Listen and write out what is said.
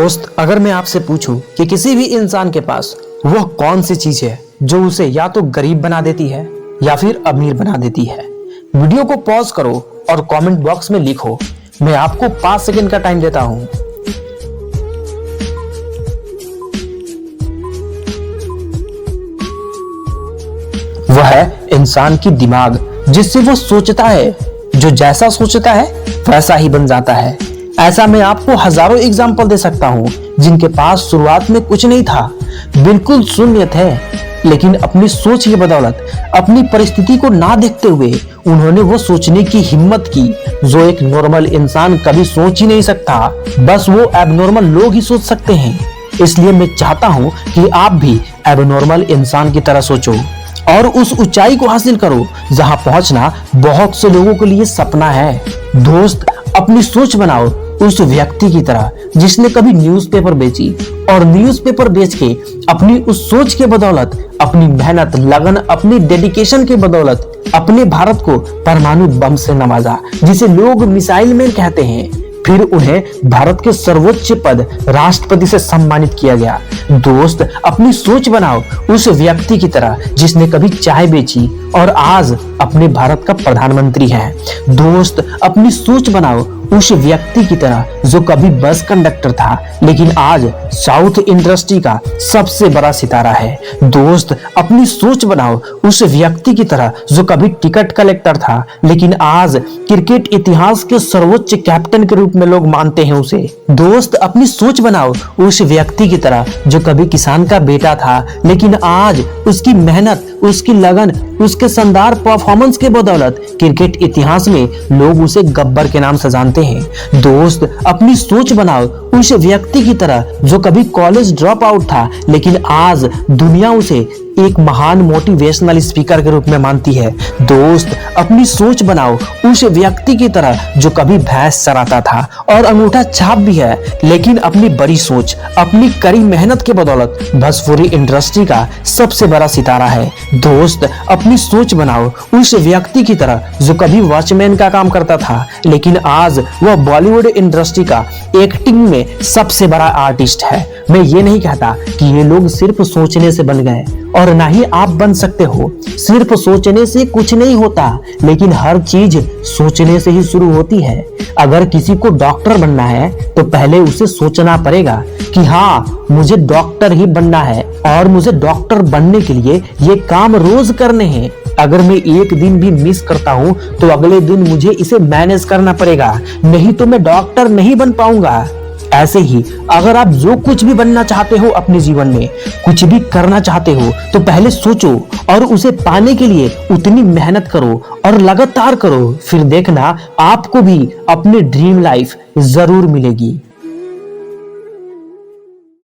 दोस्त, अगर मैं आपसे पूछूं कि किसी भी इंसान के पास वह कौन सी चीज है जो उसे या तो गरीब बना देती है या फिर अमीर बना देती है, वीडियो को पॉज करो और कमेंट बॉक्स में लिखो। मैं आपको 5 सेकंड का टाइम देता हूं। वह है इंसान की दिमाग, जिससे वो सोचता है, जो जैसा सोचता है वैसा ही बन जाता है। ऐसा मैं आपको हजारों एग्जाम्पल दे सकता हूँ जिनके पास शुरुआत में कुछ नहीं था, बिल्कुल शून्य थे, लेकिन अपनी सोच की बदौलत, अपनी परिस्थिति को ना देखते हुए उन्होंने वो सोचने की हिम्मत की जो एक नॉर्मल इंसान कभी सोच ही नहीं सकता। बस वो एबनॉर्मल लोग ही सोच सकते हैं। इसलिए मैं चाहता हूँ कि आप भी एबनॉर्मल इंसान की तरह सोचो और उस ऊंचाई को हासिल करो जहां पहुंचना बहुत से लोगों के लिए सपना है। दोस्त, अपनी सोच बनाओ उस व्यक्ति की तरह जिसने कभी न्यूज़पेपर बेची और न्यूज़पेपर बेच के अपनी उस सोच के बदौलत, अपनी मेहनत, लगन, अपनी डेडिकेशन के बदौलत अपने भारत को परमाणु बम से नवाजा, जिसे लोग मिसाइल मैन कहते हैं। फिर उन्हें भारत के सर्वोच्च पद राष्ट्रपति से सम्मानित किया गया। दोस्त, अपनी सोच बनाओ उस व्यक्ति की तरह जिसने कभी चाय बेची और आज अपने भारत का प्रधानमंत्री है। दोस्त, अपनी सोच बनाओ उस व्यक्ति की तरह जो कभी बस कंडक्टर था लेकिन आज साउथ इंडस्ट्री का सबसे बड़ा सितारा है। दोस्त, अपनी सोच बनाओ उस व्यक्ति की तरह जो कभी टिकट कलेक्टर था लेकिन आज क्रिकेट इतिहास के सर्वोच्च कैप्टन के रूप में लोग मानते हैं उसे। दोस्त, अपनी सोच बनाओ उस व्यक्ति की तरह जो कभी किसान का बेटा था लेकिन आज उसकी मेहनत, उसकी लगन, उसके शानदार परफॉर्मेंस के बदौलत क्रिकेट इतिहास में लोग उसे गब्बर के नाम से जानते हैं। दोस्त, अपनी सोच बनाओ उस व्यक्ति की तरह जो कभी कॉलेज ड्रॉप आउट था लेकिन आज दुनिया उसे एक महान मोटिवेशनल स्पीकर के रूप में मानती है। दोस्त, अपनी सोच बनाओ उस व्यक्ति की तरह जो कभी भैंस चराता था और अंगूठा छाप भी है लेकिन अपनी बड़ी सोच, अपनी कड़ी मेहनत के बदौलत भोजपुरी इंडस्ट्री का सबसे बड़ा सितारा है। दोस्त, अपनी सोच बनाओ उस व्यक्ति की तरह जो कभी वॉचमैन का काम करता था लेकिन आज वह बॉलीवुड इंडस्ट्री का एक्टिंग में सबसे बड़ा आर्टिस्ट है। मैं ये नहीं कहता कि ये लोग सिर्फ सोचने से बन गए और ना ही आप बन सकते हो। सिर्फ सोचने से कुछ नहीं होता, लेकिन हर चीज सोचने से ही शुरू होती है। अगर किसी को डॉक्टर बनना है तो पहले उसे सोचना पड़ेगा कि हाँ, मुझे डॉक्टर ही बनना है और मुझे डॉक्टर बनने के लिए ये काम रोज करने हैं। अगर मैं एक दिन भी मिस करता हूँ तो अगले दिन मुझे इसे मैनेज करना पड़ेगा, नहीं तो मैं डॉक्टर नहीं बन पाऊंगा। ऐसे ही अगर आप जो कुछ भी बनना चाहते हो, अपने जीवन में कुछ भी करना चाहते हो, तो पहले सोचो और उसे पाने के लिए उतनी मेहनत करो और लगातार करो। फिर देखना आपको भी अपनी ड्रीम लाइफ जरूर मिलेगी।